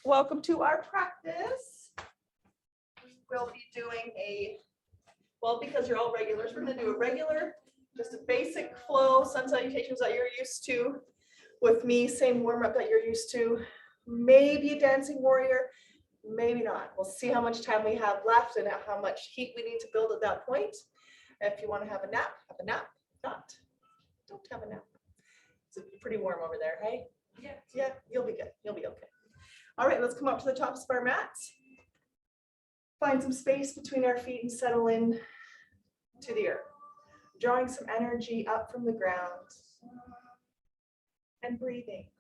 Welcome to our practice. We will be doing because you're all regulars, we're gonna do a regular, just a basic flow, sun salutations that you're used to with me, same warm up that you're used to, maybe a dancing warrior, maybe not. We'll see how much time we have left and how much heat we need to build at that point. If you want to have a nap, have a nap. If not, don't have a nap. It's pretty warm over there, hey? Yeah, you'll be good. You'll be okay. All right, let's come up to the tops of our mats. Find some space between our feet and settle in to the earth. Drawing some energy up from the ground and breathing.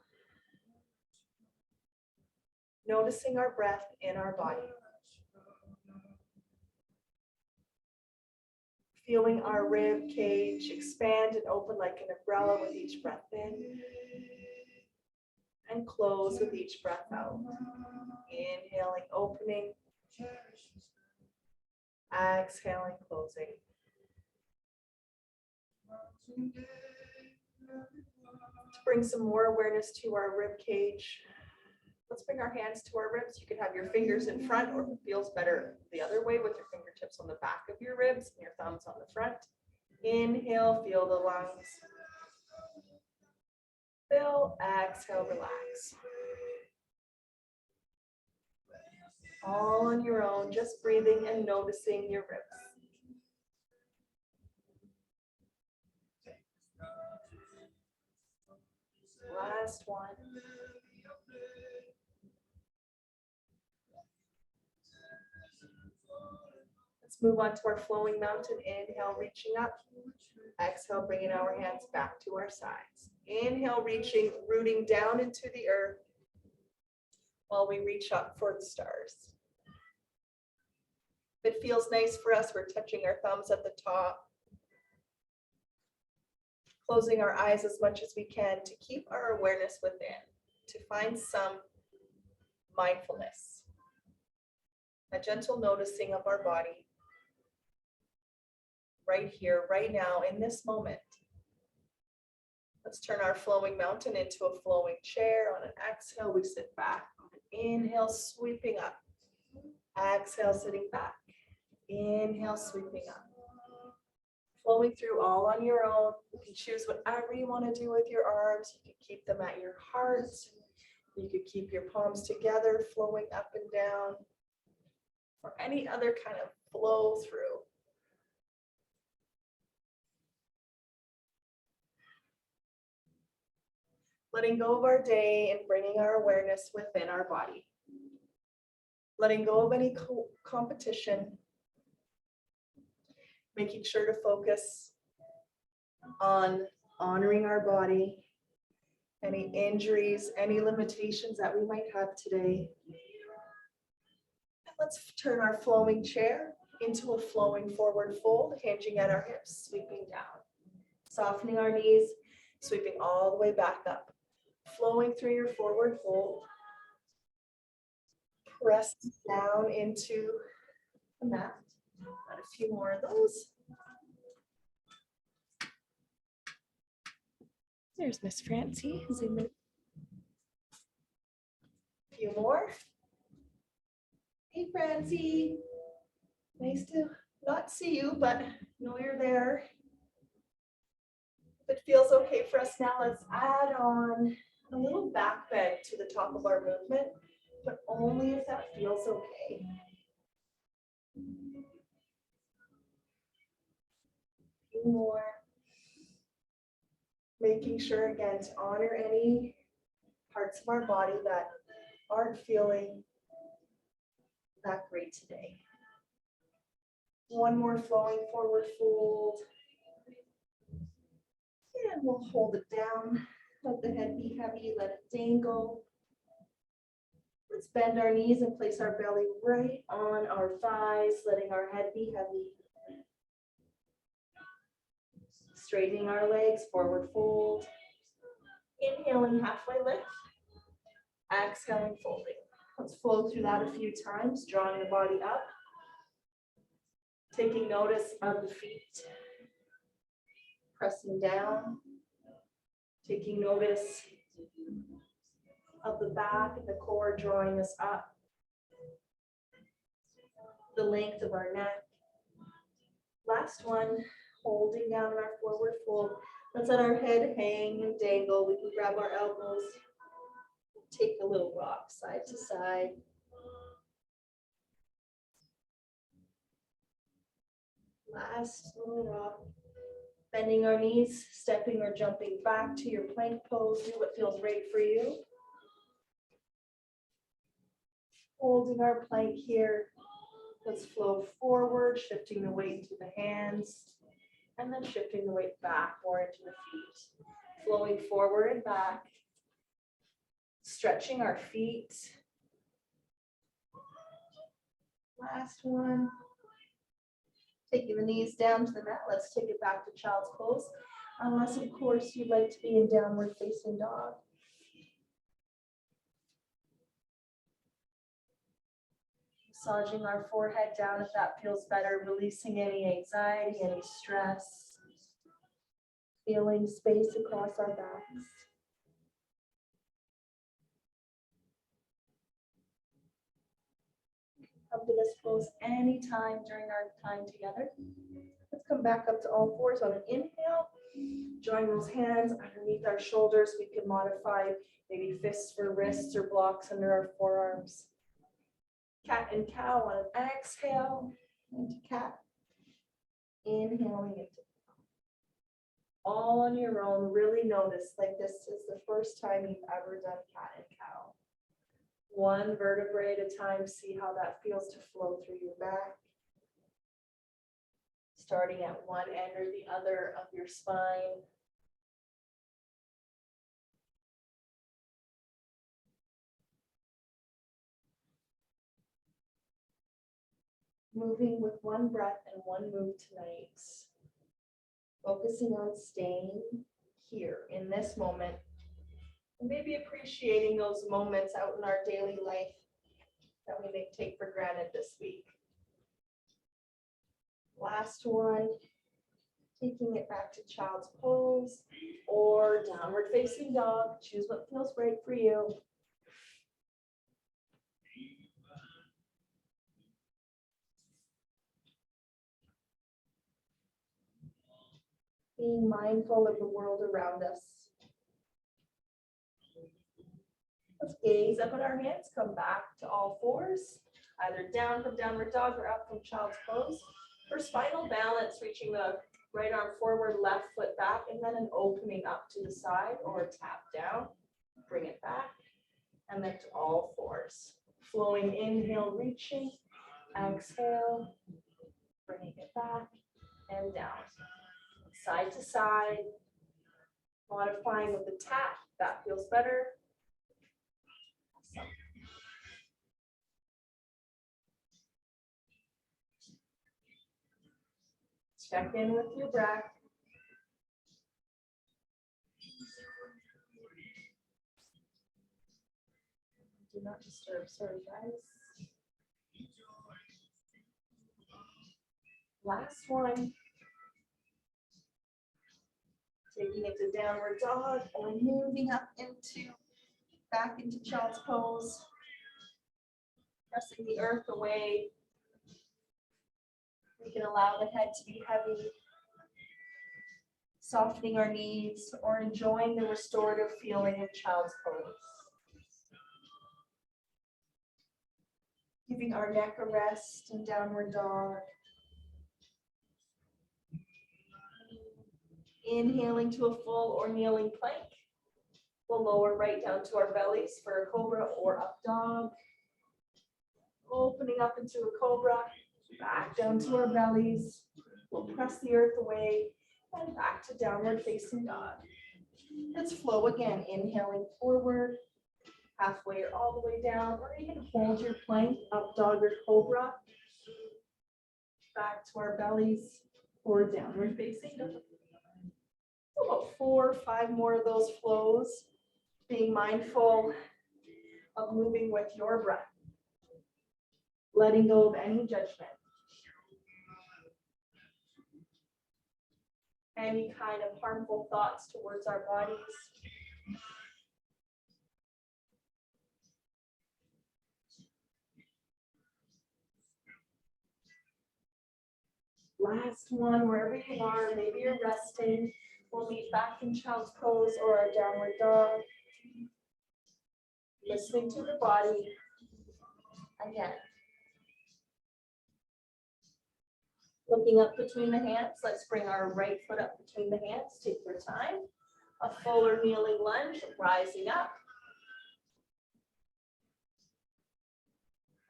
Noticing our breath in our body. Feeling our rib cage expand and open like an umbrella with each breath in. And close with each breath out. Inhaling, opening. Exhaling, closing. To bring some more awareness to our rib cage, let's bring our hands to our ribs. You can have your fingers in front, or if it feels better the other way with your fingertips on the back of your ribs and your thumbs on the front. Inhale, feel the lungs. Fill, exhale, relax. All on your own, just breathing and noticing your ribs. Last one. Let's move on to our flowing mountain. Inhale, reaching up. Exhale, bringing our hands back to our sides. Inhale, reaching, rooting down into the earth while we reach up for the stars. If it feels nice for us, we're touching our thumbs at the top. Closing our eyes as much as we can to keep our awareness within, to find some mindfulness, a gentle noticing of our body right here, right now, in this moment. Let's turn our flowing mountain into a flowing chair. On an exhale, we sit back. On an inhale, sweeping up. Exhale, sitting back. Inhale, sweeping up. Flowing through all on your own. You can choose whatever you want to do with your arms. You can keep them at your heart. You could keep your palms together, flowing up and down, or any other kind of flow through. Letting go of our day and bringing our awareness within our body. Letting go of any competition. Making sure to focus on honoring our body, any injuries, any limitations that we might have today. And let's turn our flowing chair into a flowing forward fold, hinging at our hips, sweeping down. Softening our knees, sweeping all the way back up. Flowing through your forward fold. Press down into the mat. Got a few more of those. There's Miss Francie. Zoom in. A few more. Hey, Francie. Nice to not see you, but know you're there. If it feels okay for us now, let's add on a little back bend to the top of our movement, but only if that feels okay. More. Making sure again to honor any parts of our body that aren't feeling that great today. One more flowing forward fold. And we'll hold it down. Let the head be heavy, let it dangle. Let's bend our knees and place our belly right on our thighs, letting our head be heavy. Straightening our legs, forward fold. Inhaling, halfway lift. Exhaling, folding. Let's flow through that a few times, drawing the body up. Taking notice of the feet. Pressing down. Taking notice of the back and the core, drawing us up. The length of our neck. Last one, holding down in our forward fold. Let's let our head hang and dangle. We can grab our elbows. Take a little rock side to side. Last little rock. Bending our knees, stepping or jumping back to your plank pose. Do what feels right for you. Holding our plank here. Let's flow forward, shifting the weight into the hands, and then shifting the weight back more into the feet. Flowing forward and back. Stretching our feet. Last one. Taking the knees down to the mat. Let's take it back to child's pose. Unless, of course, you'd like to be in downward facing dog. Massaging our forehead down if that feels better. Releasing any anxiety, any stress. Feeling space across our backs. Come to this pose anytime during our time together. Let's come back up to all fours on an inhale. Join those hands underneath our shoulders. We can modify maybe fists for wrists or blocks under our forearms. Cat and cow on an exhale into cat. Inhaling into cow. All on your own. Really notice like this is the first time you've ever done cat and cow. One vertebrae at a time, see how that feels to flow through your back. Starting at one end or the other of your spine. Moving with one breath and one move tonight. Focusing on staying here in this moment. And maybe appreciating those moments out in our daily life that we may take for granted this week. Last one, taking it back to child's pose or downward facing dog. Choose what feels right for you. Being mindful of the world around us. Let's gaze up at our hands, come back to all fours, either down from downward dog or up from child's pose. For spinal balance, reaching the right arm forward, left foot back, and then an opening up to the side or a tap down. Bring it back, and then to all fours. Flowing inhale, reaching, exhale, bringing it back and down. Side to side, modifying with the tap, that feels better. Check in with your breath. Do not disturb, sorry guys. Last one. Taking it to downward dog or moving up back into child's pose. Pressing the earth away. We can allow the head to be heavy. Softening our knees or enjoying the restorative feeling in child's pose. Giving our neck a rest in downward dog. Inhaling to a full or kneeling plank. We'll lower right down to our bellies for a cobra or up dog. Opening up into a cobra. Back down to our bellies. We'll press the earth away and back to downward facing dog. Let's flow again. Inhaling forward, halfway or all the way down, or you can hold your plank, up dog or cobra. Back to our bellies or downward facing dog. About 4 or 5 more of those flows. Being mindful of moving with your breath. Letting go of any judgment. Any kind of harmful thoughts towards our bodies. Last one, wherever you are, maybe you're resting. We'll meet back in child's pose or our downward dog. Listening to the body. Again. Looking up between the hands, let's bring our right foot up between the hands. Take your time. A fuller kneeling lunge, rising up.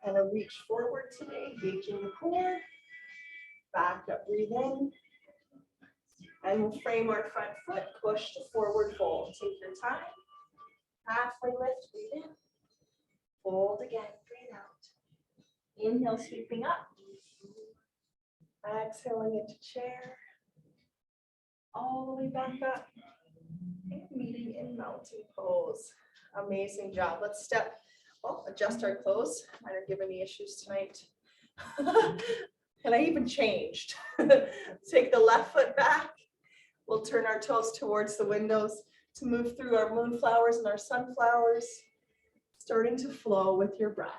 And a reach forward today, engaging the core. Back up, breathe in. And we'll frame our front foot, push to forward fold. Take your time. Halfway lift, breathe in. Fold again, breathe out. Inhale, sweeping up. Exhaling into chair. All the way back up. And meeting in mountain pose. Amazing job. Let's adjust our clothes. Mine are giving me issues tonight. And I even changed. Take the left foot back. We'll turn our toes towards the windows to move through our moonflowers and our sunflowers, starting to flow with your breath.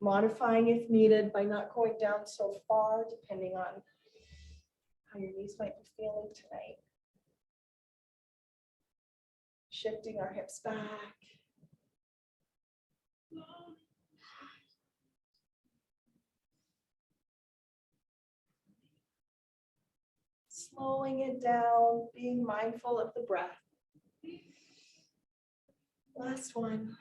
Modifying if needed by not going down so far, depending on how your knees might be feeling tonight. Shifting our hips back. Slowing it down, being mindful of the breath. Last one.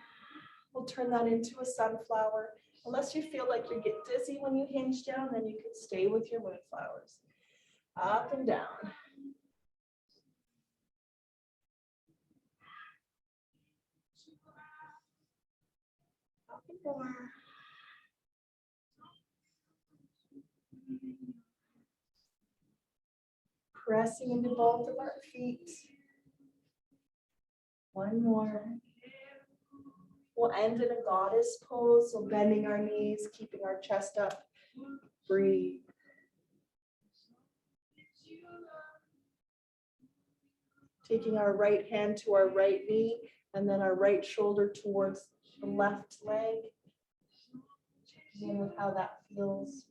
We'll turn that into a sunflower. Unless you feel like you get dizzy when you hinge down, then you can stay with your moonflowers. Up and down. Up and more. Pressing into both of our feet. One more. We'll end in a goddess pose, so bending our knees, keeping our chest up. Breathe. Taking our right hand to our right knee, and then our right shoulder towards the left leg. Checking in with how that feels.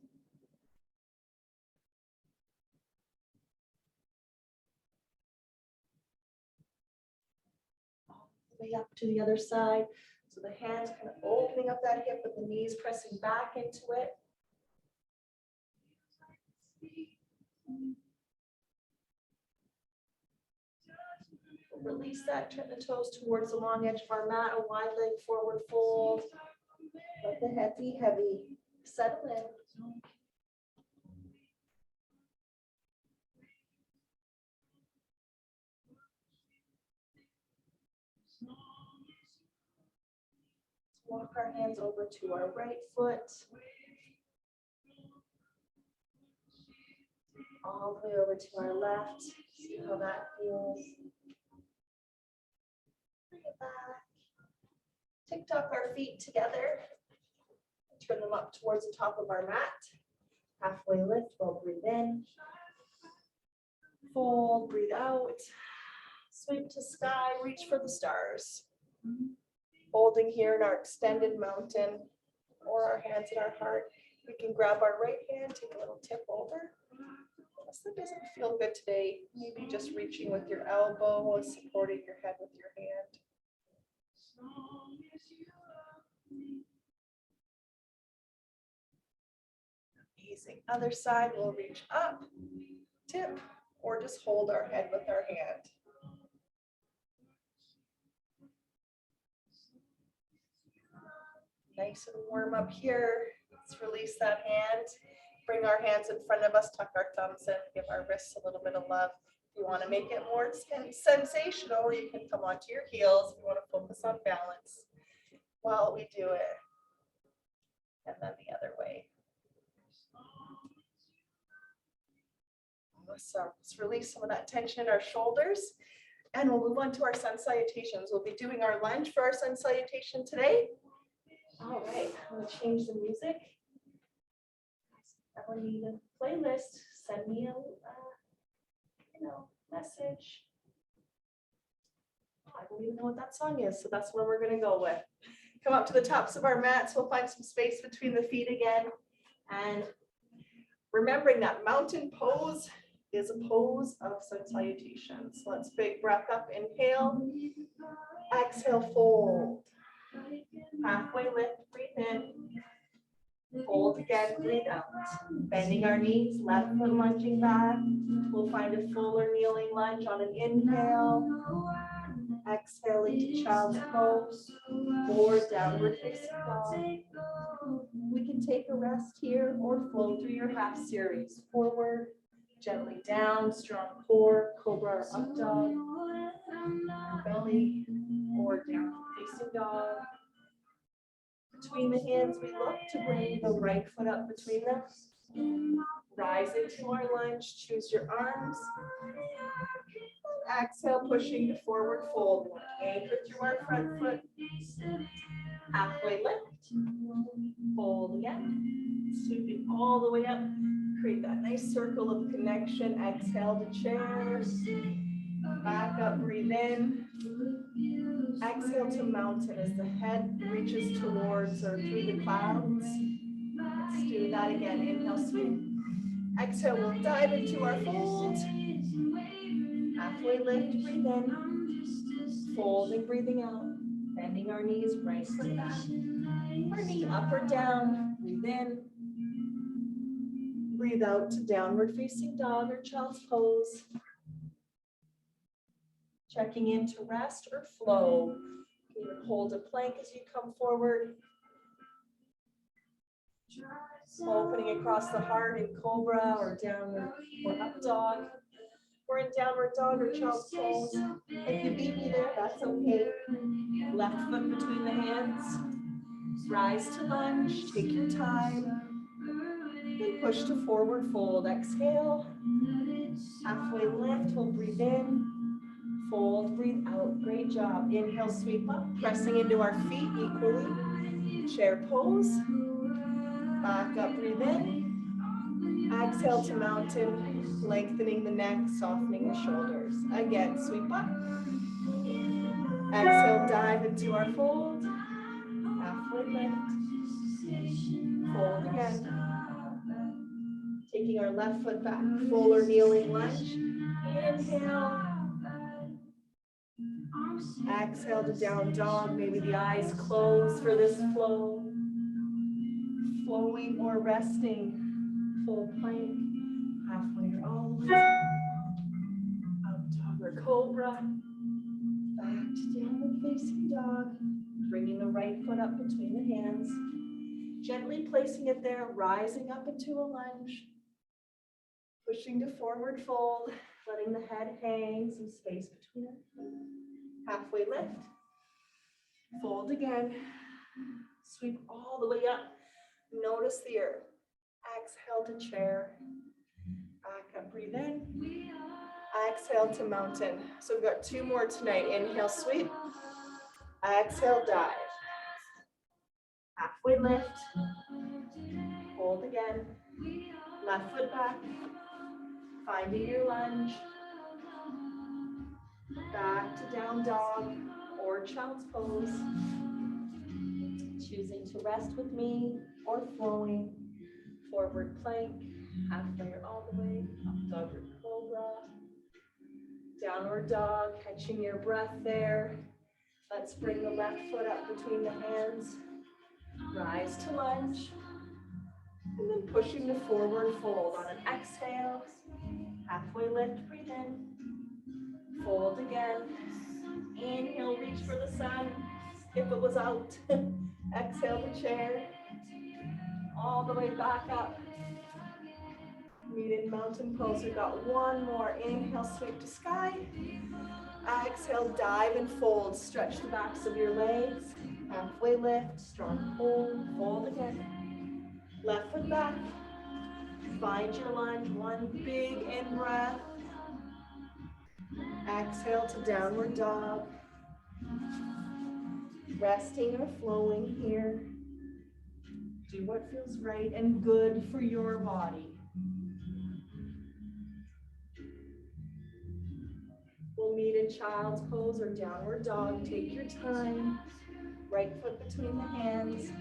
All the way up to the other side. So the hands kind of opening up that hip, but the knees pressing back into it. Release that, turn the toes towards the long edge of our mat, a wide leg forward fold. Let the head be heavy. Settle in. Walk our hands over to our right foot. All the way over to our left. See how that feels. Bring it back. Tick-tock our feet together. Turn them up towards the top of our mat. Halfway lift, we'll breathe in. Fold, breathe out. Sweep to sky, reach for the stars. Holding here in our extended mountain or our hands at our heart. We can grab our right hand, take a little tip over. Unless it doesn't feel good today, maybe just reaching with your elbow and supporting your head with your hand. Amazing. Other side, we'll reach up, tip, or just hold our head with our hand. Nice and warm up here. Let's release that hand. Bring our hands in front of us, tuck our thumbs in, give our wrists a little bit of love. If you want to make it more sensational, you can come onto your heels. If you want to focus on balance while we do it. And then the other way. Awesome. Let's release some of that tension in our shoulders. And we'll move on to our sun salutations. We'll be doing our lunge for our sun salutation today. All right, I'm going to change the music. I will need a playlist. Send me a message. I don't even know what that song is, so that's where we're going to go with. Come up to the tops of our mats. We'll find some space between the feet again. And Remembering that mountain pose is a pose of sun salutation. So let's big breath up, inhale, exhale, fold. Halfway lift, breathe in. Fold again, breathe out. Bending our knees, left foot lunging back. We'll find a full or kneeling lunge on an inhale. Exhale into child's pose or downward facing dog. We can take a rest here or flow through your half series. Forward, gently down, strong core, cobra or up dog, belly, or downward facing dog. Between the hands, we look to bring the right foot up between them. Rise into our lunge, choose your arms. Exhale, pushing to forward fold. Anchor through our front foot. Halfway lift. Fold again. Sweeping all the way up. Create that nice circle of connection. Exhale to chair. Back up, breathe in. Exhale to mountain as the head reaches towards or through the clouds. Let's do that again. Inhale, sweep. Exhale, we'll dive into our fold. Halfway lift, breathe in. Folding, breathing out. Bending our knees, right foot back. Our knee up or down. Breathe in. Breathe out to downward facing dog or child's pose. Checking in to rest or flow. You can hold a plank as you come forward. Opening across the heart in cobra or downward or up dog. We're in downward dog or child's pose. If you beat me there, that's okay. Left foot between the hands. Rise to lunge, take your time. Then push to forward fold. Exhale. Halfway lift, we'll breathe in. Fold, breathe out. Great job. Inhale, sweep up, pressing into our feet equally. Chair pose. Back up, breathe in. Exhale to mountain, lengthening the neck, softening the shoulders. Again, sweep up. Exhale, dive into our fold. Halfway lift. Fold again. Taking our left foot back, full or kneeling lunge. Inhale. Exhale to down dog. Maybe the eyes close for this flow. Flowing or resting. Full plank. Halfway or all the way. Up dog or cobra. Back to downward facing dog. Bringing the right foot up between the hands. Gently placing it there, rising up into a lunge. Pushing to forward fold, letting the head hang, some space between our feet. Halfway lift. Fold again. Sweep all the way up. Notice the earth. Exhale to chair. Back up, breathe in. Exhale to mountain. So we've got two more tonight. Inhale, sweep. Exhale, dive. Halfway lift. Hold again. Left foot back. Finding your lunge. Back to down dog or child's pose. Choosing to rest with me or flowing. Forward plank. Halfway or all the way. Up dog or cobra. Downward dog. Catching your breath there. Let's bring the left foot up between the hands. Rise to lunge. And then pushing to forward fold on an exhale. Halfway lift, breathe in. Fold again. Inhale, reach for the sun. If it was out. Exhale to chair. All the way back up. Meet in mountain pose. We've got one more. Inhale, sweep to sky. Exhale, dive and fold. Stretch the backs of your legs. Halfway lift, strong hold. Fold again. Left foot back. Find your lunge. One big in breath. Exhale to downward dog. Resting or flowing here. Do what feels right and good for your body. We'll meet in child's pose or downward dog. Take your time. Right foot between the hands.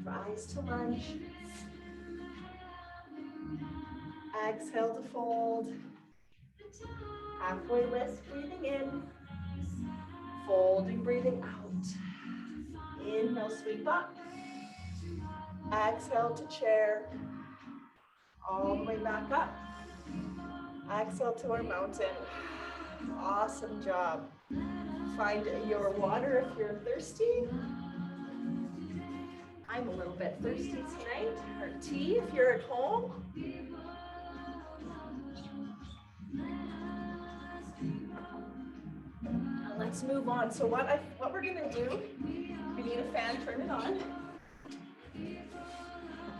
Rise to lunge. Exhale to fold. Halfway lift, breathing in. Folding, breathing out. Inhale, sweep up. Exhale to chair. All the way back up. Exhale to our mountain. Awesome job. Find your water if you're thirsty. I'm a little bit thirsty tonight. Or tea if you're at home. Let's move on. So what we're gonna do, if you need a fan, turn it on.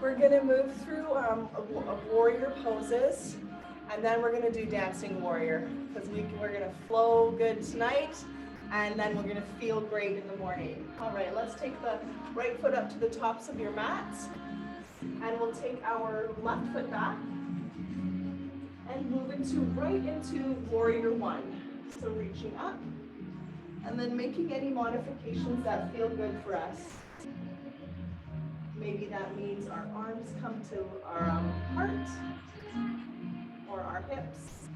We're gonna move through warrior poses, and then we're gonna do dancing warrior, because we're gonna flow good tonight, and then we're gonna feel great in the morning. All right, let's take the right foot up to the tops of your mats, and we'll take our left foot back, and move right into warrior one. So reaching up, and then making any modifications that feel good for us. Maybe that means our arms come to our heart or our hips.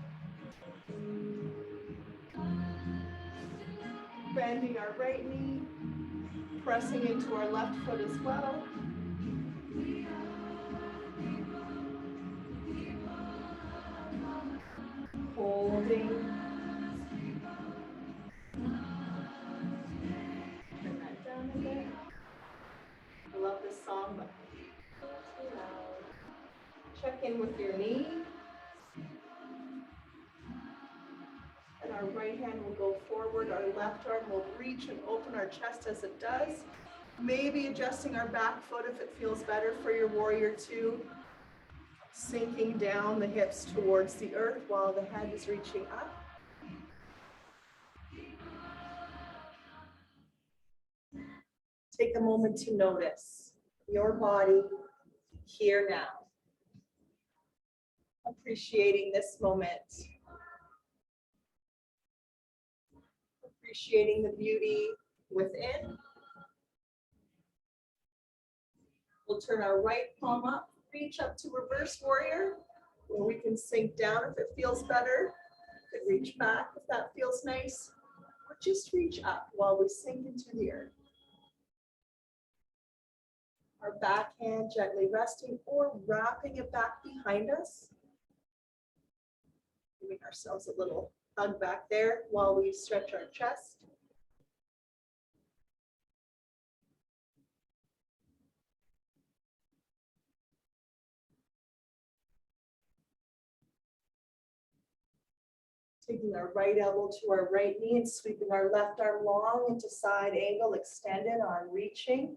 Bending our right knee, pressing into our left foot as well. Holding. Turn that down a bit. I love this song, but too loud. Check in with your knee. And our right hand will go forward, our left arm will reach and open our chest as it does. Maybe adjusting our back foot if it feels better for your warrior two. Sinking down the hips towards the earth while the head is reaching up. Take a moment to notice your body here now. Appreciating this moment. Appreciating the beauty within. We'll turn our right palm up, reach up to reverse warrior, where we can sink down if it feels better. Could reach back if that feels nice, or just reach up while we sink into the earth. Our back hand gently resting or wrapping it back behind us. Giving ourselves a little hug back there while we stretch our chest. Taking our right elbow to our right knee and sweeping our left arm long into side angle, extended, arm reaching.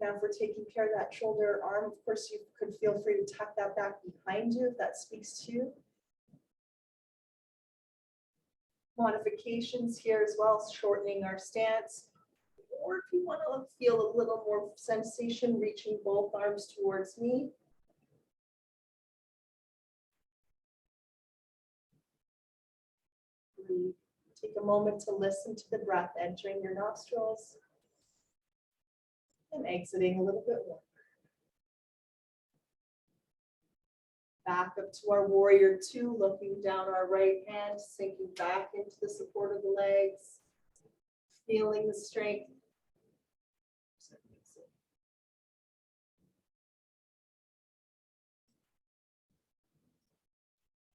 Now if we're taking care of that shoulder arm, of course you could feel free to tuck that back behind you if that speaks to you. Modifications here as well, shortening our stance. Or if you want to feel a little more sensation, reaching both arms towards me. Breathe. Take a moment to listen to the breath entering your nostrils and exiting a little bit more. Back up to our warrior two, looking down our right hand, sinking back into the support of the legs, feeling the strength.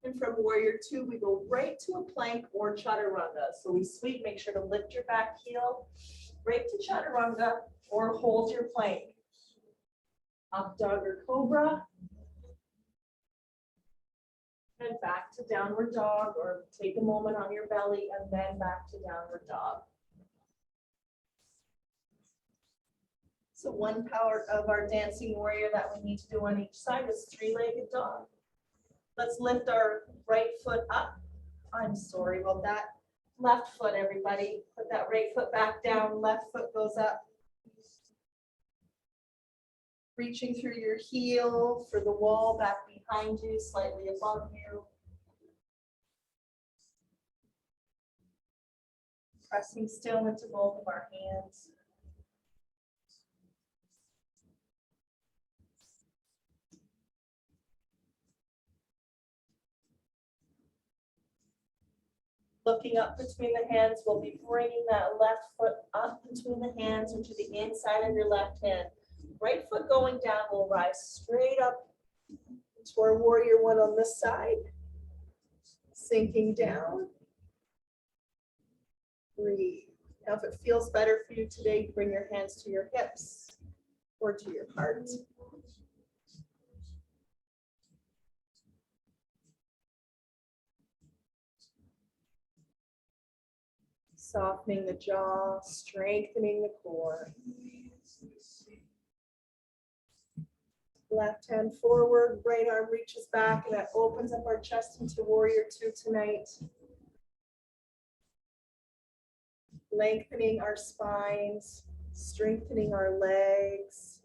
And from warrior two, we go right to a plank or chaturanga. So we sweep, make sure to lift your back heel, right to chaturanga or hold your plank. Up dog or cobra. And back to downward dog, or take a moment on your belly and then back to downward dog. So one part of our dancing warrior that we need to do on each side is three-legged dog. Let's lift our right foot up. I'm sorry about that. Left foot, everybody. Put that right foot back down, left foot goes up. Reaching through your heel for the wall back behind you, slightly above you. Pressing still into both of our hands. Looking up between the hands, we'll be bringing that left foot up between the hands or to the inside of your left hand. Right foot going down, we'll rise straight up to our warrior one on this side. Sinking down. Breathe. Now, if it feels better for you today, bring your hands to your hips or to your heart. Softening the jaw, strengthening the core. Left hand forward, right arm reaches back, and that opens up our chest into warrior two tonight. Lengthening our spines, strengthening our legs.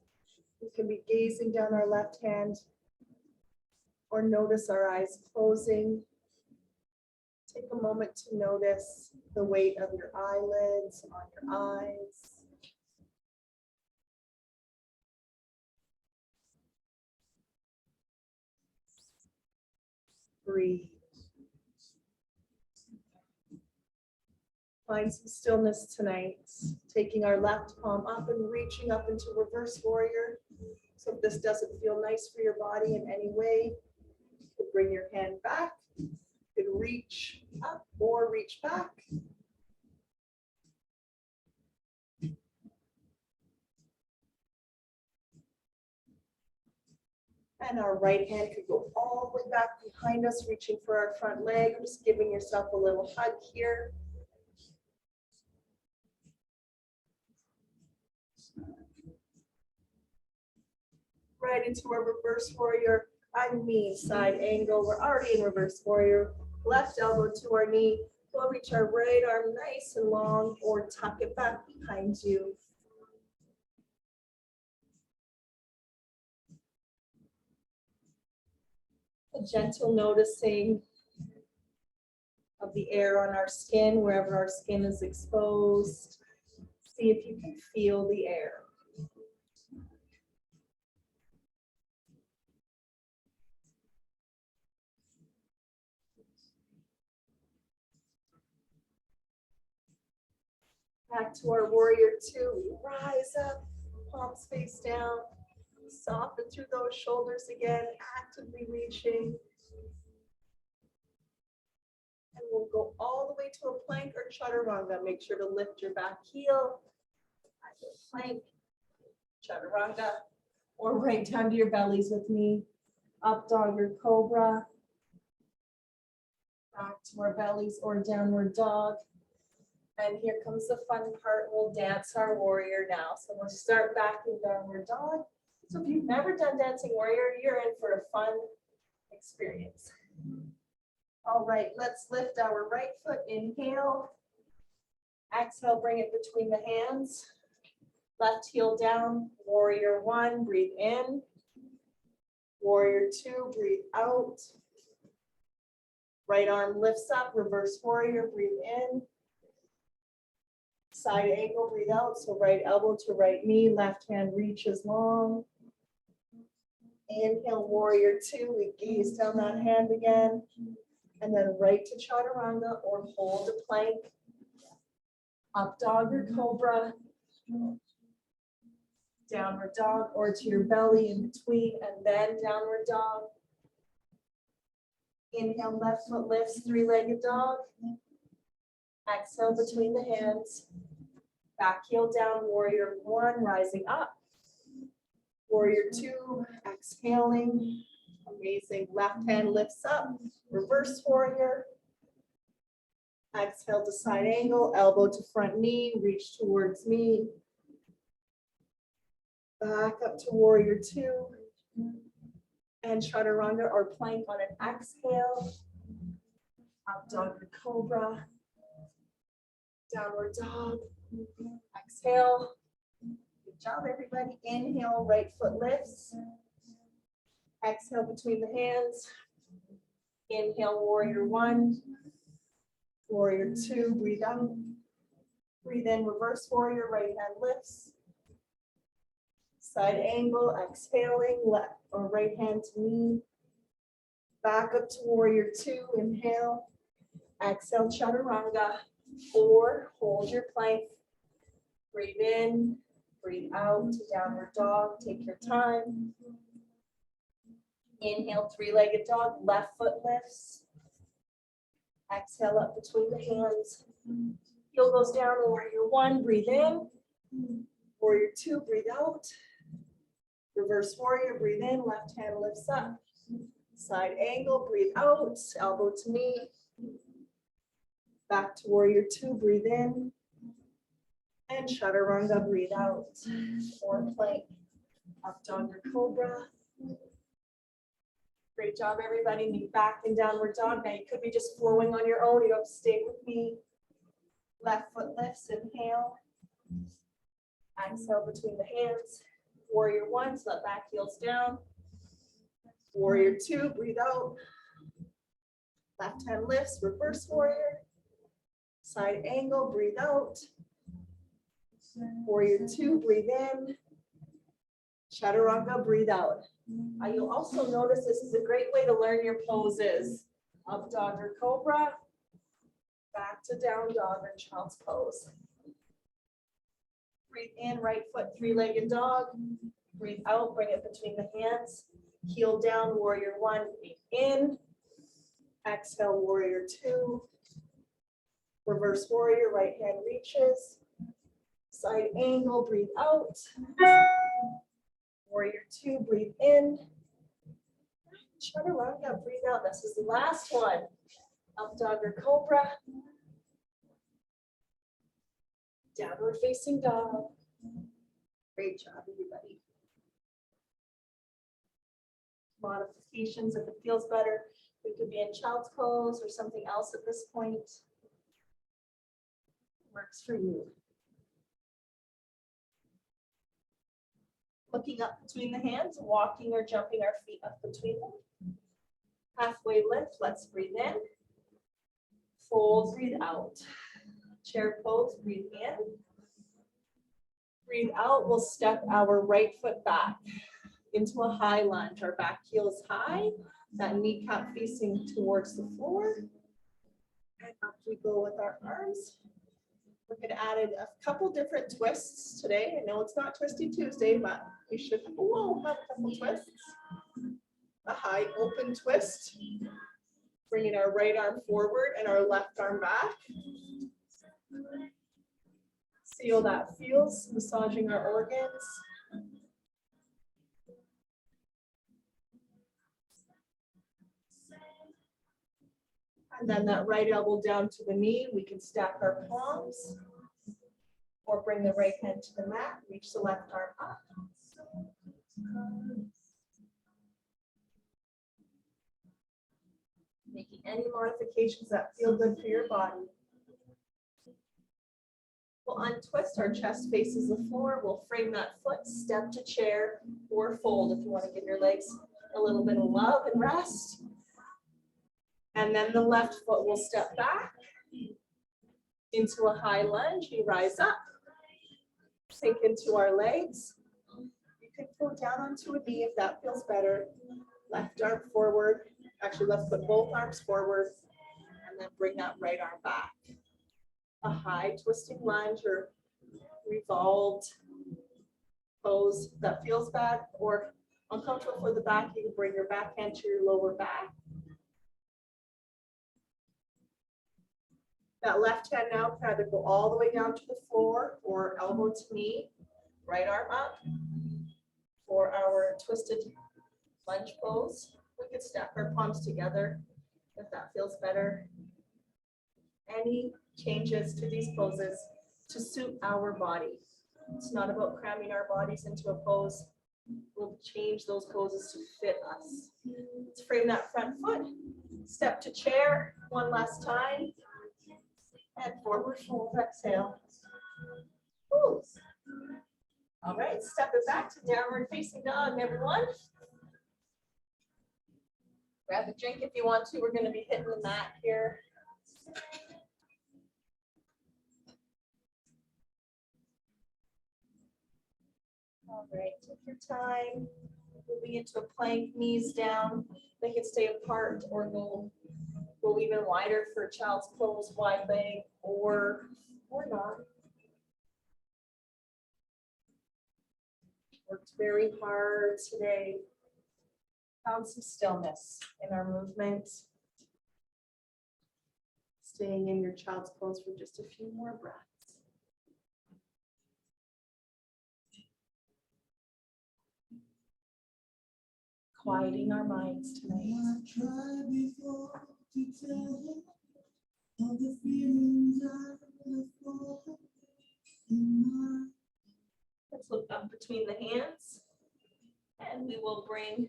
We can be gazing down our left hand or notice our eyes closing. Take a moment to notice the weight of your eyelids on your eyes. Breathe. Find some stillness tonight. Taking our left palm up and reaching up into reverse warrior. So if this doesn't feel nice for your body in any way, you could bring your hand back. You could reach up or reach back. And our right hand could go all the way back behind us, reaching for our front leg. Just giving yourself a little hug here. Right into our reverse warrior. Side angle. We're already in reverse warrior. Left elbow to our knee. We'll reach our right arm nice and long or tuck it back behind you. A gentle noticing of the air on our skin, wherever our skin is exposed. See if you can feel the air. Back to our warrior two. Rise up, palms face down. Soften through those shoulders again, actively reaching. And we'll go all the way to a plank or chaturanga. Make sure to lift your back heel. Either plank, chaturanga, or right down to your bellies with me. Up dog or cobra. Back to our bellies or downward dog. And here comes the fun part. We'll dance our warrior now. So we'll start back in downward dog. So if you've never done dancing warrior, you're in for a fun experience. All right, let's lift our right foot. Inhale. Exhale, bring it between the hands. Left heel down. Warrior one, breathe in. Warrior two, breathe out. Right arm lifts up, reverse warrior, breathe in. Side angle, breathe out. So right elbow to right knee, left hand reaches long. Inhale, warrior two. We gaze down that hand again. And then right to chaturanga or hold a plank. Up dog or cobra. Downward dog or to your belly in between, and then downward dog. Inhale, left foot lifts, three-legged dog. Exhale between the hands. Back heel down, warrior one, rising up. Warrior two, exhaling. Amazing. Left hand lifts up. Reverse warrior. Exhale to side angle, elbow to front knee, reach towards me. Back up to warrior two. And chaturanga or plank on an exhale. Up dog or cobra. Downward dog. Exhale. Good job, everybody. Inhale, right foot lifts. Exhale between the hands. Inhale, warrior one. Warrior two, breathe out. Breathe in, reverse warrior, right hand lifts. Side angle, exhaling, left or right hand to knee. Back up to warrior two, inhale. Exhale, chaturanga, or hold your plank. Breathe in, breathe out to downward dog. Take your time. Inhale, three-legged dog, left foot lifts. Exhale up between the hands. Heel goes down, warrior one, breathe in. Warrior two, breathe out. Reverse warrior, breathe in, left hand lifts up. Side angle, breathe out, elbow to knee. Back to warrior two, breathe in. And chaturanga, breathe out. Or plank, up dog or cobra. Great job, everybody. Knee back in downward dog. Now you could be just flowing on your own. You don't have to stay with me. Left foot lifts, inhale. Exhale between the hands. Warrior one, so let back heels down. Warrior two, breathe out. Left hand lifts, reverse warrior. Side angle, breathe out. Warrior two, breathe in. Chaturanga, breathe out. You'll also notice this is a great way to learn your poses. Up dog or cobra. Back to down dog or child's pose. Breathe in, right foot, three-legged dog. Breathe out, bring it between the hands. Heel down, warrior one, breathe in. Exhale, warrior two. Reverse warrior, right hand reaches. Side angle, breathe out. Warrior two, breathe in. Chaturanga, breathe out. This is the last one. Up dog or cobra. Downward facing dog. Great job, everybody. Modifications if it feels better. We could be in child's pose or something else at this point. Works for you. Looking up between the hands, walking or jumping our feet up between them. Halfway lift, let's breathe in. Fold, breathe out. Chair pose, breathe in. Breathe out, we'll step our right foot back into a high lunge. Our back heel is high, that kneecap facing towards the floor. And up we go with our arms. We're going to add a couple different twists today. I know it's not Twisty Tuesday, but we should have a couple twists. A high open twist, bringing our right arm forward and our left arm back. See how that feels, massaging our organs. And then that right elbow down to the knee. We can stack our palms or bring the right hand to the mat, reach the left arm up. Making any modifications that feel good for your body. We'll untwist, our chest faces the floor. We'll frame that foot, step to chair or fold if you want to give your legs a little bit of love and rest. And then the left foot will step back into a high lunge. We rise up, sink into our legs. You can go down onto a knee if that feels better. Left arm forward. Actually, let's put both arms forward and then bring that right arm back. A high twisting lunge or revolved pose that feels bad or uncomfortable for the back. You can bring your back hand to your lower back. That left hand now can either go all the way down to the floor or elbow to knee, right arm up. For our twisted lunge pose, we could stack our palms together if that feels better. Any changes to these poses to suit our body. It's not about cramming our bodies into a pose. We'll change those poses to fit us. Let's frame that front foot. Step to chair one last time. And forward fold, exhale. Ooh. All right, step it back to downward facing dog, everyone. Grab a drink if you want to. We're going to be hitting the mat here. All right, take your time. Moving into a plank, knees down. They can stay apart or go Go even wider for child's pose, wide leg, or not. Worked very hard today. Found some stillness in our movement. Staying in your child's pose for just a few more breaths. Quieting our minds tonight. Let's look up between the hands and we will bring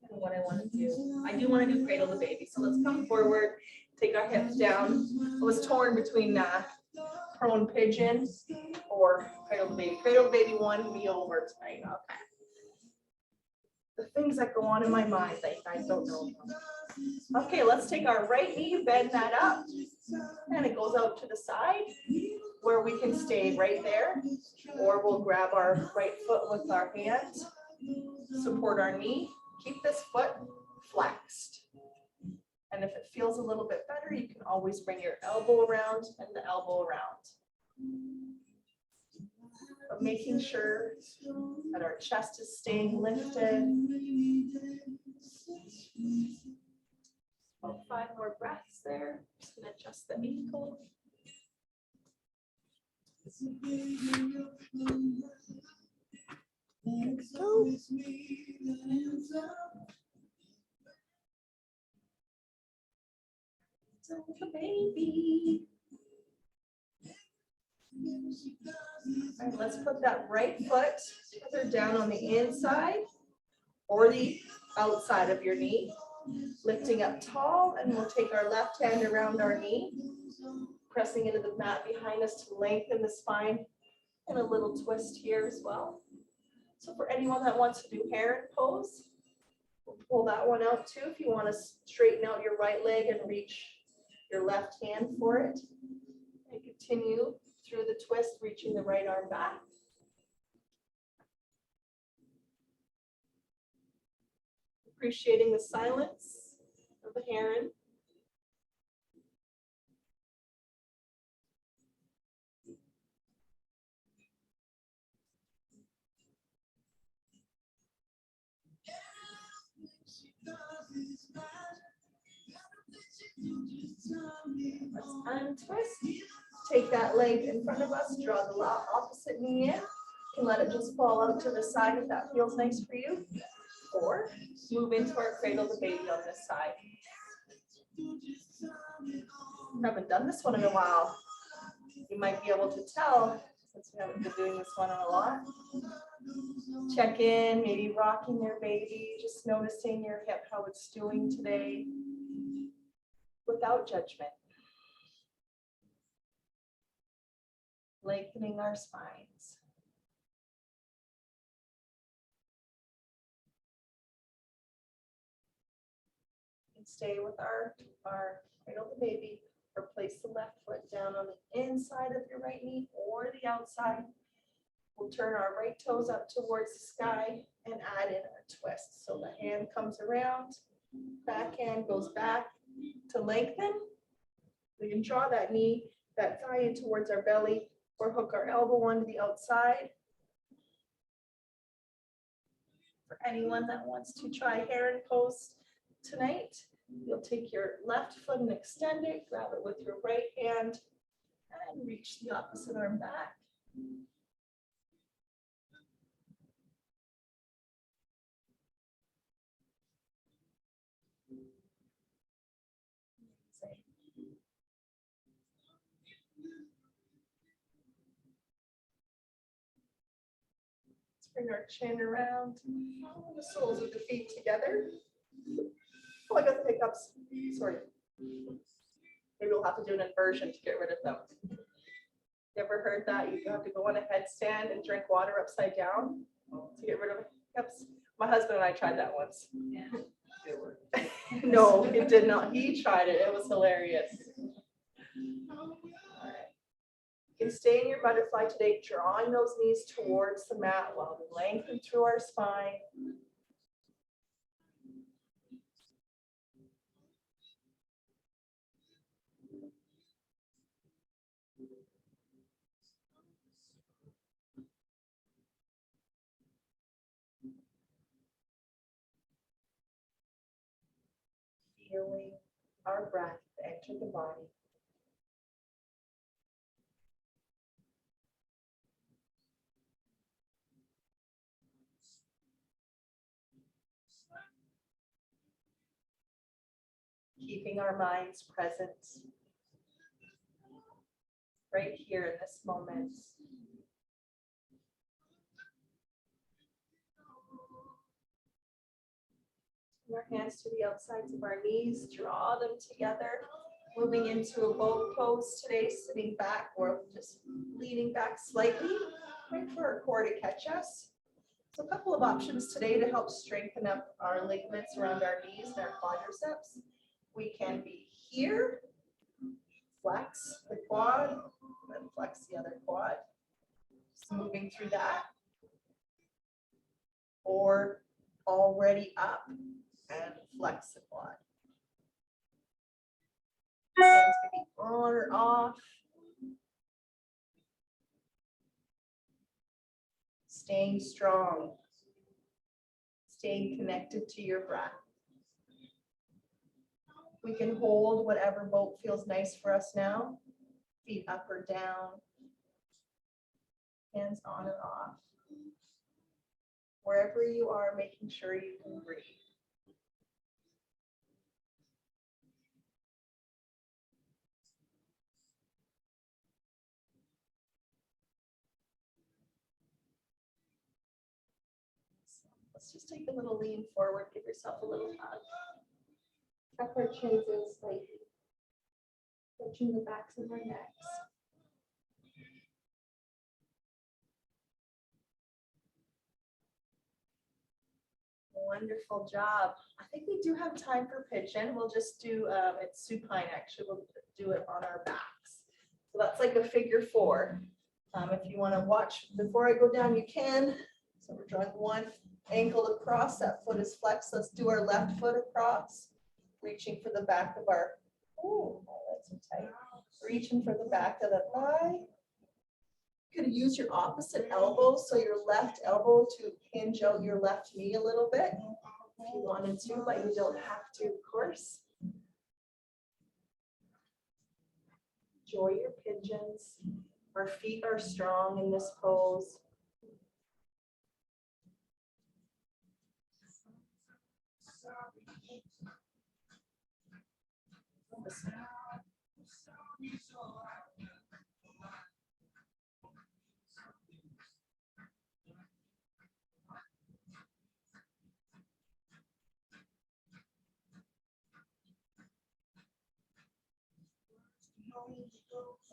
what I want to do. I do want to do cradle the baby. So let's come forward, take our hips down. I was torn between prone pigeon or cradle the baby. Cradle the baby one, me over tonight. Okay. The things that go on in my mind that you guys don't know about. Okay, let's take our right knee, bend that up, and it goes out to the side where we can stay right there, or we'll grab our right foot with our hand, support our knee, keep this foot flexed. And if it feels a little bit better, you can always bring your elbow around and the elbow around. But making sure that our chest is staying lifted. About 5 more breaths there. Just gonna adjust the ankle. Let's go. So the baby. All right, let's put that right foot either down on the inside or the outside of your knee, lifting up tall, and we'll take our left hand around our knee, pressing into the mat behind us to lengthen the spine, and a little twist here as well. So for anyone that wants to do heron pose, we'll pull that one out too if you want to straighten out your right leg and reach your left hand for it. And continue through the twist, reaching the right arm back. Appreciating the silence of the heron. Let's untwist. Take that leg in front of us, draw the opposite knee in. You can let it just fall out to the side if that feels nice for you. Or move into our cradle the baby on this side. I haven't done this one in a while. You might be able to tell since we haven't been doing this one a lot. Check in, maybe rocking your baby, just noticing your hip, how it's doing today, without judgment. Lengthening our spines. And stay with our cradle the baby, or place the left foot down on the inside of your right knee or the outside. We'll turn our right toes up towards the sky and add in our twist. So the hand comes around, back hand goes back to lengthen. We can draw that knee, that thigh in towards our belly, or hook our elbow onto the outside. For anyone that wants to try heron pose tonight, you'll take your left foot and extend it, grab it with your right hand, and reach the opposite arm back. Bring our chin around, the soles of the feet together. Oh, I got the hiccups. Sorry. Maybe we'll have to do an inversion to get rid of them. You ever heard that? You have to go on a headstand and drink water upside down to get rid of hiccups. My husband and I tried that once. Yeah. No, it did not. He tried it. It was hilarious. You can stay in your butterfly today, drawing those knees towards the mat while we lengthen through our spine. feeling our breath enter the body. Keeping our minds present right here in this moment. Our hands to the outsides of our knees, draw them together, moving into a boat pose today, sitting back or just leaning back slightly, wait for our core to catch us. So a couple of options today to help strengthen up our ligaments around our knees and our quadriceps. We can be here, flex the quad, then flex the other quad. Just moving through that. Or already up and flex the quad. Hands can be on or off. Staying strong. Staying connected to your breath. We can hold whatever boat feels nice for us now. Feet up or down. Hands on or off. Wherever you are, making sure you can breathe. Let's just take a little lean forward, give yourself a little hug. Tuck our chins in slightly. Touching the backs of our necks. Wonderful job. I think we do have time for pigeon. We'll just do it's supine actually. We'll do it on our backs. So that's like a figure four. If you want to watch before I go down, you can. So we're drawing one ankle across. That foot is flexed. Let's do our left foot across. Reaching for the back of our. Oh, that's so tight. Reaching for the back of the thigh. You could use your opposite elbow, so your left elbow to hinge out your left knee a little bit if you wanted to, but you don't have to, of course. Enjoy your pigeons. Our feet are strong in this pose.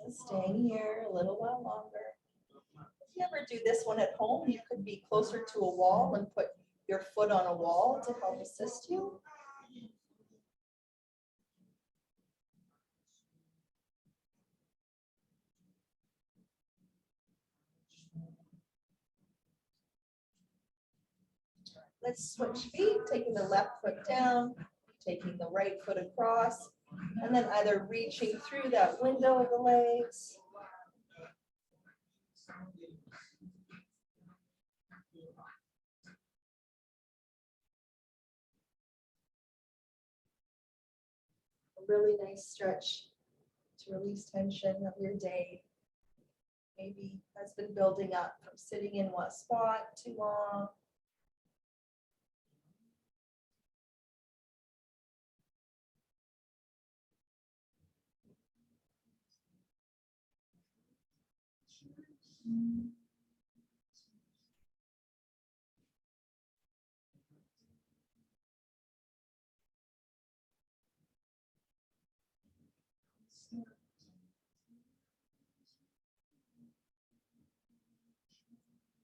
And staying here a little while longer. If you ever do this one at home, you could be closer to a wall and put your foot on a wall to help assist you. Let's switch feet, taking the left foot down, taking the right foot across, and then either reaching through that window of the legs. A really nice stretch to release tension of your day. Maybe has been building up from sitting in one spot too long.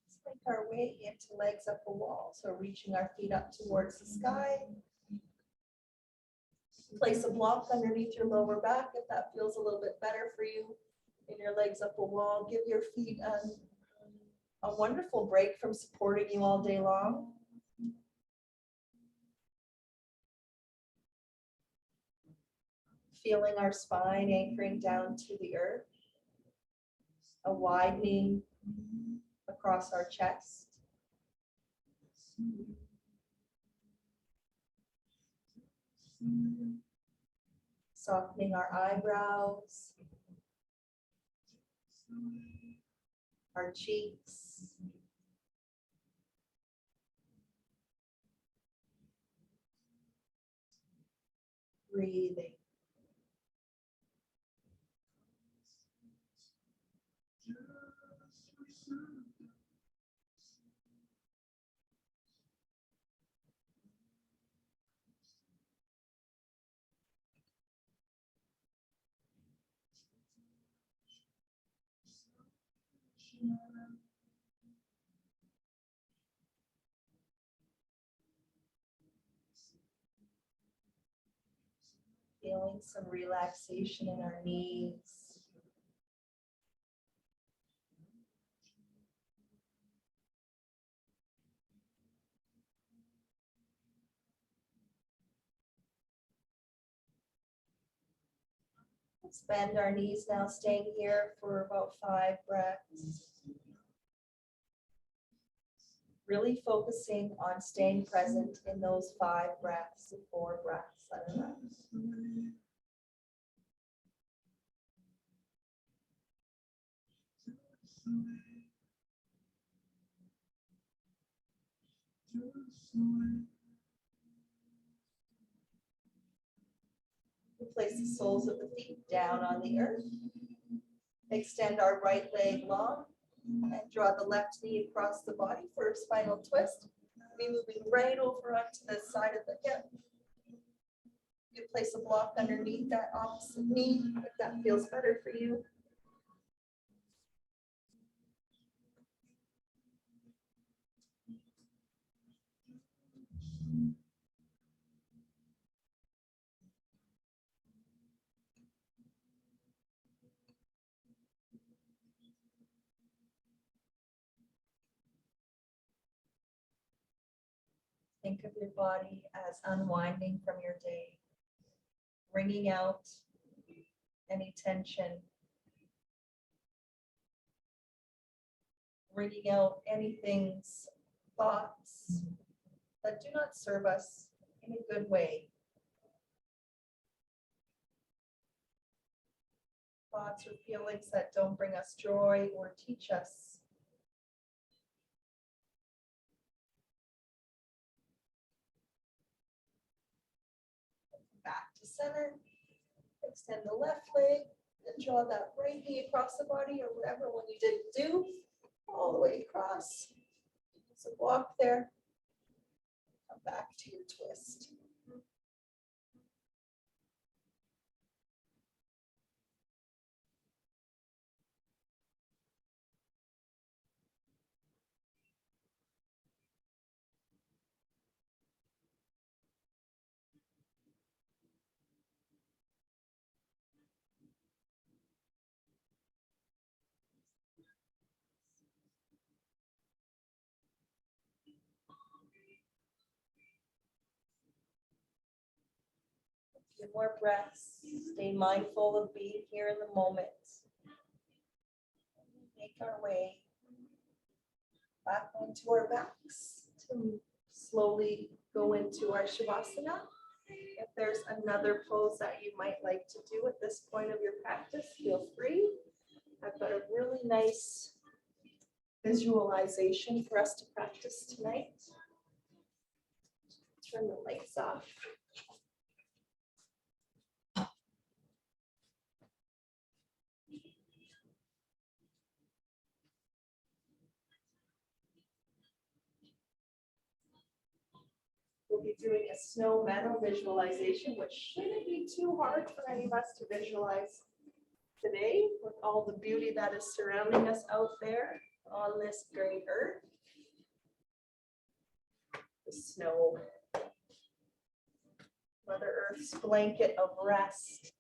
Let's make our way into legs up a wall. So reaching our feet up towards the sky. Place a block underneath your lower back if that feels a little bit better for you. And your legs up a wall. Give your feet a wonderful break from supporting you all day long. Feeling our spine anchoring down to the earth. A widening across our chest. Softening our eyebrows, our cheeks. Breathing. Feeling some relaxation in our knees. Let's bend our knees now, staying here for about 5 breaths. Really focusing on staying present in those 5 breaths, 4 breaths at a time. We place the soles of the feet down on the earth. Extend our right leg long and draw the left knee across the body for a spinal twist. Be moving right over onto the side of the hip. You place a block underneath that opposite knee if that feels better for you. Think of your body as unwinding from your day, wringing out any tension, wringing out anything's thoughts that do not serve us in a good way. Thoughts or feelings that don't bring us joy or teach us. Back to center. Extend the left leg and draw that right knee across the body or whatever one you didn't do, all the way across. There's a block there. Come back to your twist. A few more breaths. Stay mindful of being here in the moment. Make our way back onto our backs to slowly go into our Shavasana. If there's another pose that you might like to do at this point of your practice, feel free. I've got a really nice visualization for us to practice tonight. Turn the lights off. We'll be doing a snow meadow visualization, which shouldn't be too hard for any of us to visualize today with all the beauty that is surrounding us out there on this great earth. The snow, Mother Earth's blanket of rest.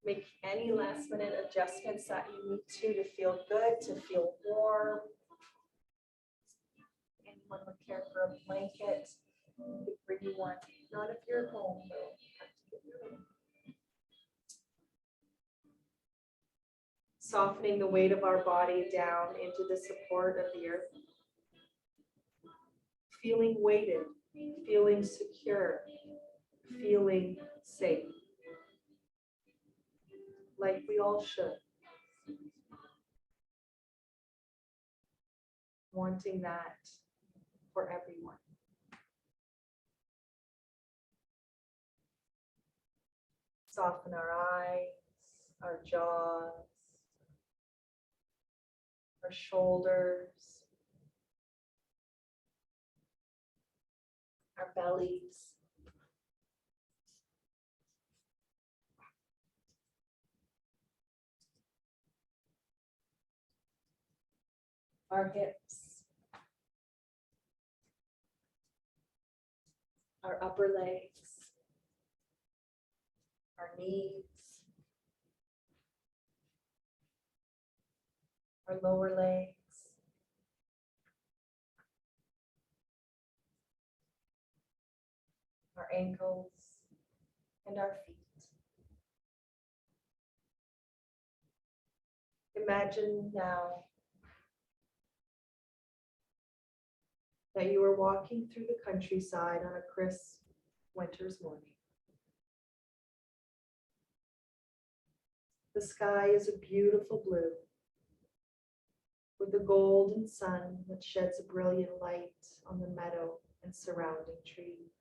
Make any last minute adjustments that you need to feel good, to feel warm. Anyone would care for a blanket, we could bring you one. Not if you're at home, though. You have to get your own. Softening the weight of our body down into the support of the earth. feeling weighted, feeling secure, feeling safe, like we all should. Wanting that for everyone. Soften our eyes, our jaws, our shoulders, our bellies. Our hips, our upper legs, our knees, our lower legs, our ankles, and our feet. Imagine now that you are walking through the countryside on a crisp winter's morning. The sky is a beautiful blue with a golden sun that sheds a brilliant light on the meadow and surrounding trees.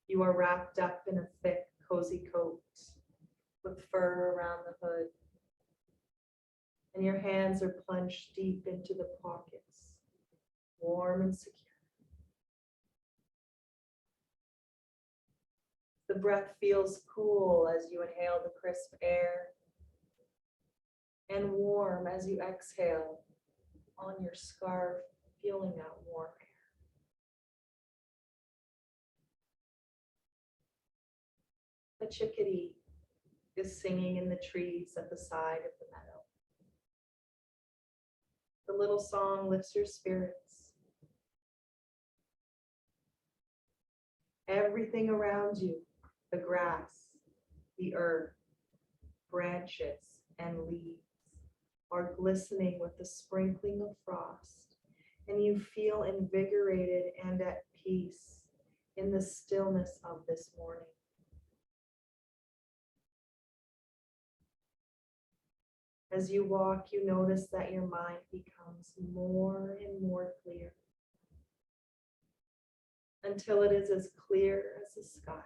You are wrapped up in a thick, cozy coat with fur around the hood, and your hands are plunged deep into the pockets, warm and secure. The breath feels cool as you inhale the crisp air and warm as you exhale on your scarf, feeling that warm air. A chickadee is singing in the trees at the side of the meadow. The little song lifts your spirits. Everything around you, the grass, the earth, branches, and leaves are glistening with the sprinkling of frost, and you feel invigorated and at peace in the stillness of this morning. As you walk, you notice that your mind becomes more and more clear until it is as clear as the sky.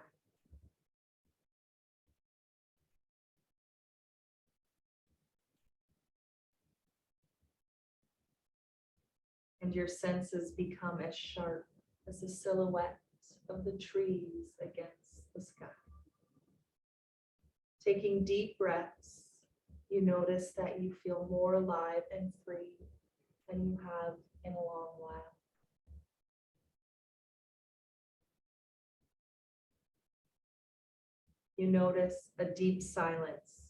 And your senses become as sharp as the silhouette of the trees against the sky. Taking deep breaths, you notice that you feel more alive and free than you have in a long while. You notice a deep silence,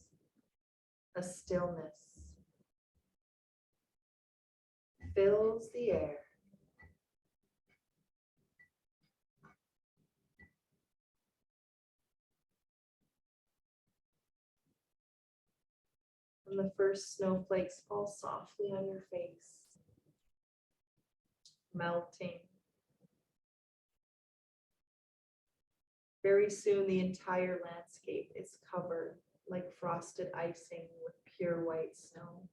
a stillness fills the air. And the first snowflakes fall softly on your face, melting. Very soon, the entire landscape is covered like frosted icing with pure white snow.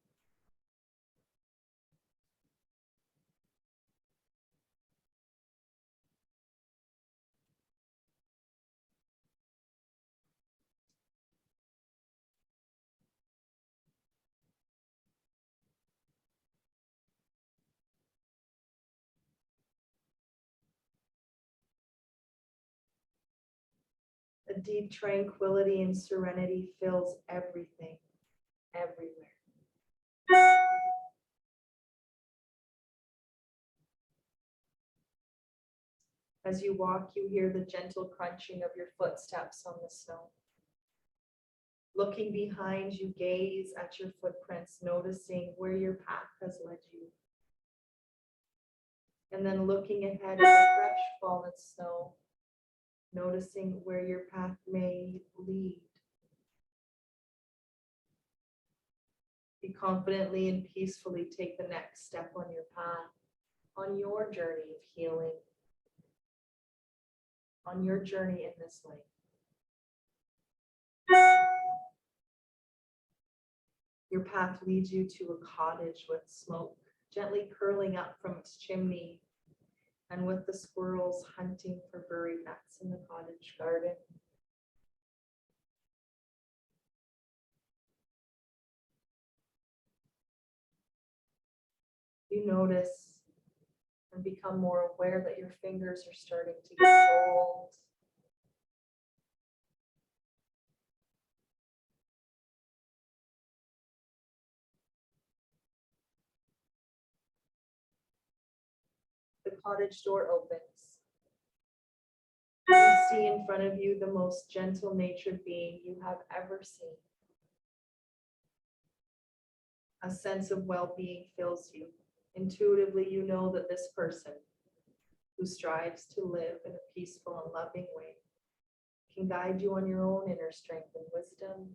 A deep tranquility and serenity fills everything, everywhere. As you walk, you hear the gentle crunching of your footsteps on the snow. Looking behind you, gaze at your footprints, noticing where your path has led you. And then looking ahead at the fresh fallen snow, noticing where your path may lead. You confidently and peacefully take the next step on your path, on your journey of healing, on your journey in this life. Your path leads you to a cottage with smoke gently curling up from its chimney, and with the squirrels hunting for buried nuts in the cottage garden. You notice and become more aware that your fingers are starting to get cold. The cottage door opens. You see in front of you the most gentle-natured being you have ever seen. A sense of well-being fills you. Intuitively, you know that this person, who strives to live in a peaceful and loving way, can guide you on your own inner strength and wisdom.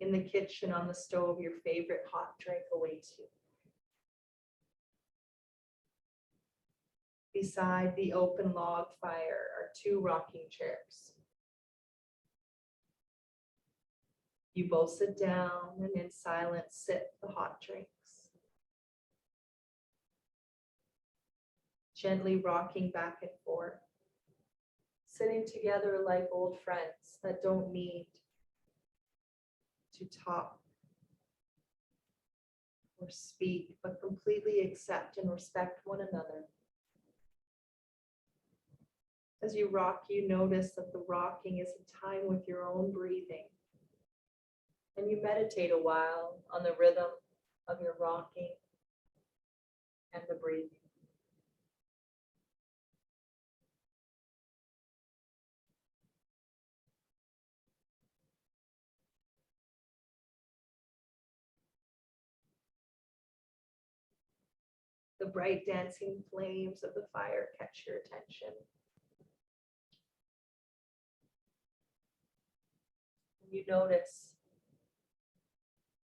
In the kitchen, on the stove, your favorite hot drink awaits you. Beside the open log fire are 2 rocking chairs. You both sit down and in silence sip the hot drinks, gently rocking back and forth, sitting together like old friends that don't need to talk or speak, but completely accept and respect one another. As you rock, you notice that the rocking is a time with your own breathing. And you meditate a while on the rhythm of your rocking and the breathing. The bright dancing flames of the fire catch your attention. You notice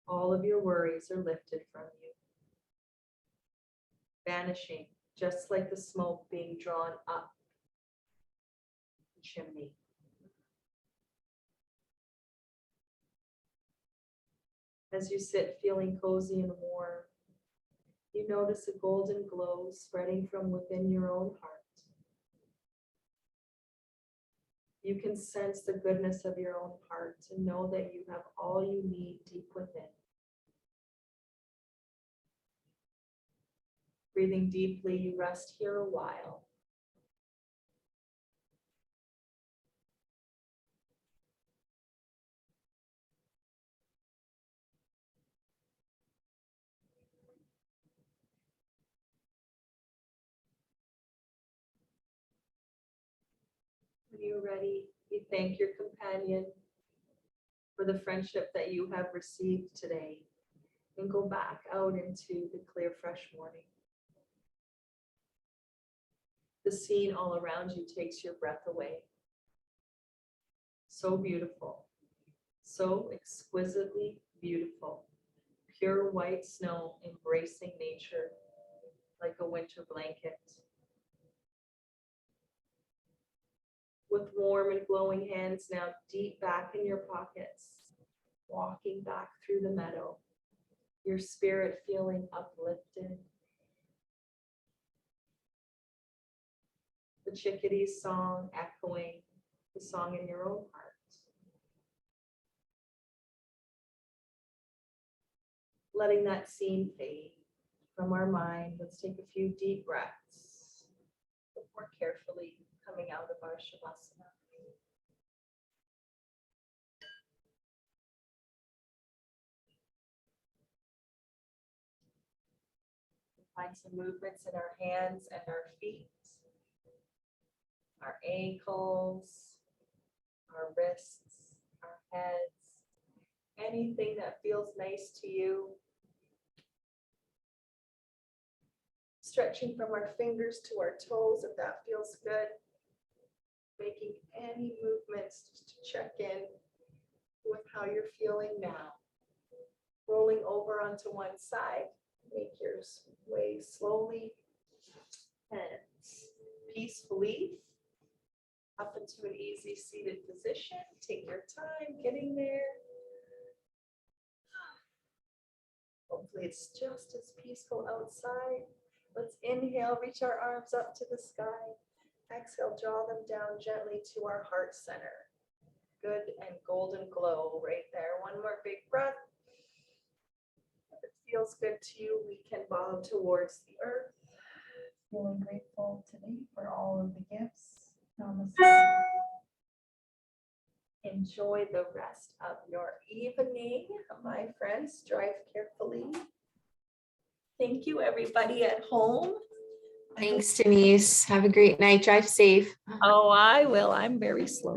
all of your worries are lifted from you, vanishing just like the smoke being drawn up the chimney. As you sit feeling cozy and warm, you notice a golden glow spreading from within your own heart. You can sense the goodness of your own heart and know that you have all you need deep within. Breathing deeply, you rest here a while. When you're ready, you thank your companion for the friendship that you have received today, and go back out into the clear, fresh morning. The scene all around you takes your breath away. So beautiful, so exquisitely beautiful. Pure white snow embracing nature like a winter blanket. With warm and glowing hands now deep back in your pockets, walking back through the meadow, your spirit feeling uplifted. The chickadee's song echoing the song in your own heart. Letting that scene fade from our mind, let's take a few deep breaths before carefully coming out of our Shavasana. Find some movements in our hands and our feet, our ankles, our wrists, our heads, anything that feels nice to you. Stretching from our fingers to our toes if that feels good. Making any movements just to check in with how you're feeling now. Rolling over onto one side, make your way slowly and peacefully up into an easy seated position. Take your time getting there. Hopefully it's just as peaceful outside. Let's inhale, reach our arms up to the sky. Exhale, draw them down gently to our heart center. Good and golden glow right there. One more big breath. If it feels good to you, we can bow towards the earth. Feeling grateful today for all of the gifts. Namaste. Enjoy the rest of your evening, my friends. Drive carefully. Thank you, everybody at home. Thanks, Denise. Have a great night. Drive safe. Oh, I will. I'm very slow.